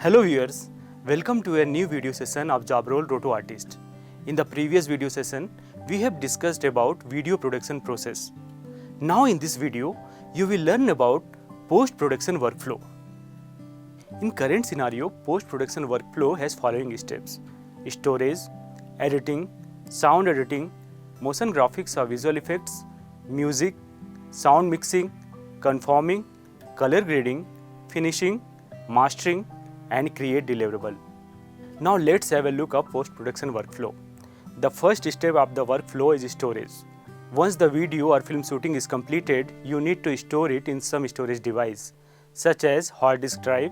Hello viewers, welcome to a new video session of job role Roto Artist. In the previous video session, we have discussed about video production process. Now in this video, you will learn about post-production workflow. In current scenario, post-production workflow has following steps: storage, editing, sound editing, motion graphics or visual effects, music, sound mixing, conforming, color grading, finishing, mastering, and create deliverable. Now let's have a look at post-production workflow. The first step of the workflow is storage. Once the video or film shooting is completed, you need to store it in some storage device such as hard disk drive,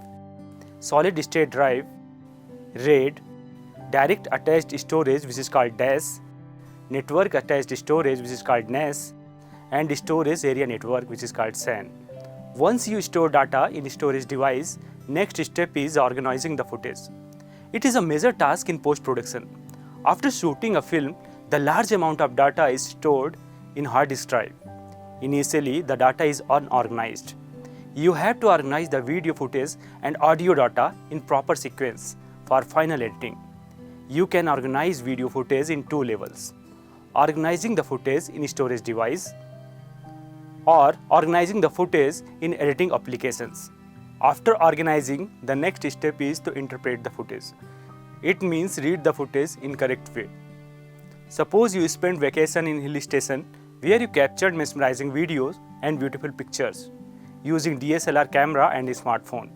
solid state drive, RAID, direct attached storage which is called DAS, network attached storage which is called NAS, and storage area network which is called SAN. Once you store data in storage device, next step is organizing the footage. It is a major task in post-production. After shooting a film, the large amount of data is stored in hard disk drive. Initially, the data is unorganized. You have to organize the video footage and audio data in proper sequence for final editing. You can organize video footage in two levels: organizing the footage in storage device or organizing the footage in editing applications. After organizing, the next step is to interpret the footage. It means read the footage in correct way. Suppose you spent vacation in hill station where you captured mesmerizing videos and beautiful pictures using DSLR camera and a smartphone.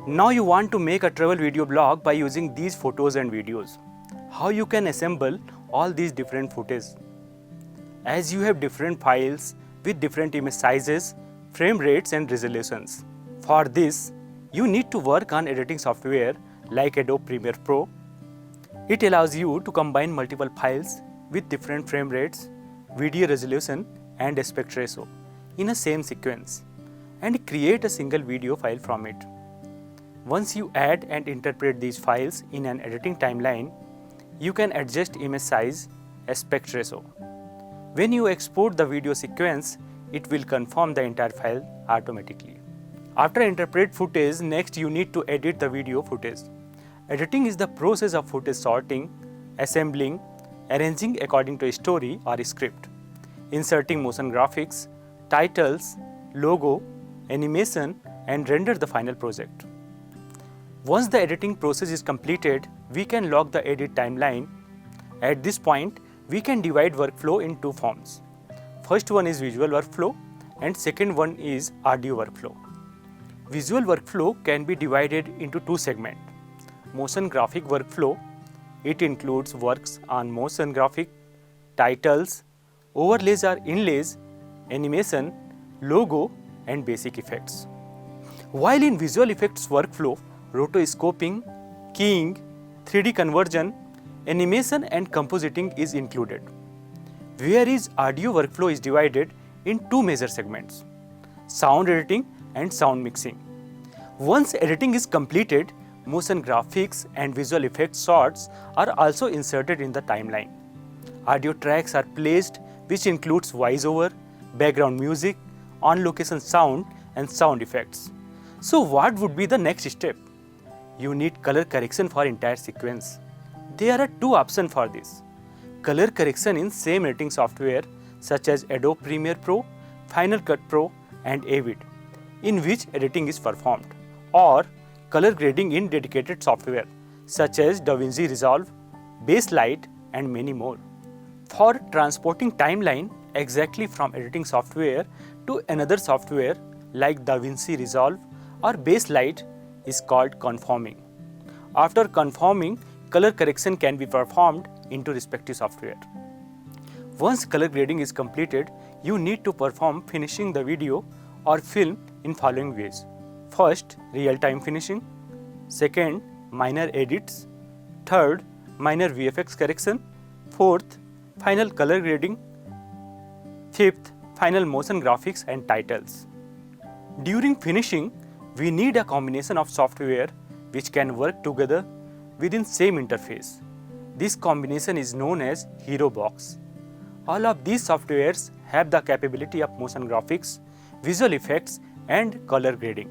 Now you want to make a travel video blog by using these photos and videos. How you can assemble all these different footage? As you have different files with different image sizes, frame rates and resolutions. For this, you need to work on editing software like Adobe Premiere Pro. It allows you to combine multiple files with different frame rates, video resolution and aspect ratio in a same sequence and create a single video file from it. Once you add and interpret these files in an editing timeline, you can adjust image size, aspect ratio. When you export the video sequence, it will conform the entire file automatically. After interpret footage, next you need to edit the video footage. Editing is the process of footage sorting, assembling, arranging according to a story or a script, inserting motion graphics, titles, logo, animation, and render the final project. Once the editing process is completed, we can log the edit timeline. At this point, we can divide workflow in two forms. First one is visual workflow and second one is audio workflow. Visual workflow can be divided into two segments. Motion graphic workflow. It includes works on motion graphic, titles, overlays or inlays, animation, logo, and basic effects. While in visual effects workflow, rotoscoping, keying, 3D conversion, animation and compositing is included. Whereas audio workflow is divided in two major segments: sound editing and sound mixing. Once editing is completed, motion graphics and visual effects shots are also inserted in the timeline. Audio tracks are placed, which includes voiceover, background music, on-location sound and sound effects. So what would be the next step? You need color correction for entire sequence. There are two options for this: color correction in same editing software such as Adobe Premiere Pro, Final Cut Pro and Avid, in which editing is performed, or color grading in dedicated software such as DaVinci Resolve, Baselight and many more. For transporting timeline exactly from editing software to another software like DaVinci Resolve or Baselight is called conforming. After conforming, color correction can be performed into respective software. Once color grading is completed, you need to perform finishing the video or film in following ways. First, real-time finishing. Second, minor edits. Third, minor VFX correction. Fourth, final color grading. Fifth, final motion graphics and titles. During finishing, we need a combination of software which can work together within same interface. This combination is known as Hero Box. All of these softwares have the capability of motion graphics, visual effects and color grading.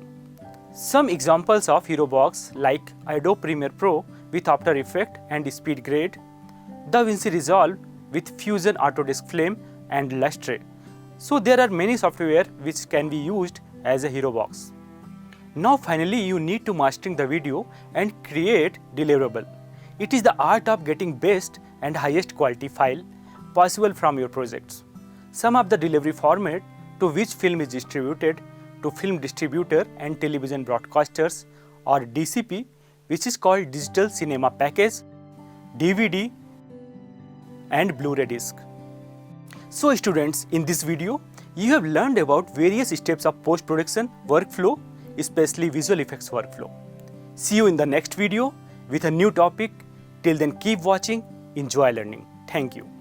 Some examples of hero box like Adobe Premiere Pro with After Effects and Speed Grade, DaVinci Resolve with Fusion Autodesk Flame and Lustre. So there are many software which can be used as a hero box. Now finally you need to mastering the video and create deliverable. It is the art of getting best and highest quality file possible from your projects. Some of the delivery format to which film is distributed to film distributor and television broadcasters, or DCP, which is called Digital Cinema Package, DVD and Blu-ray disc. So students, in this video, you have learned about various steps of post-production workflow, especially visual effects workflow. See you in the next video with a new topic. Till then, keep watching, enjoy learning. Thank you.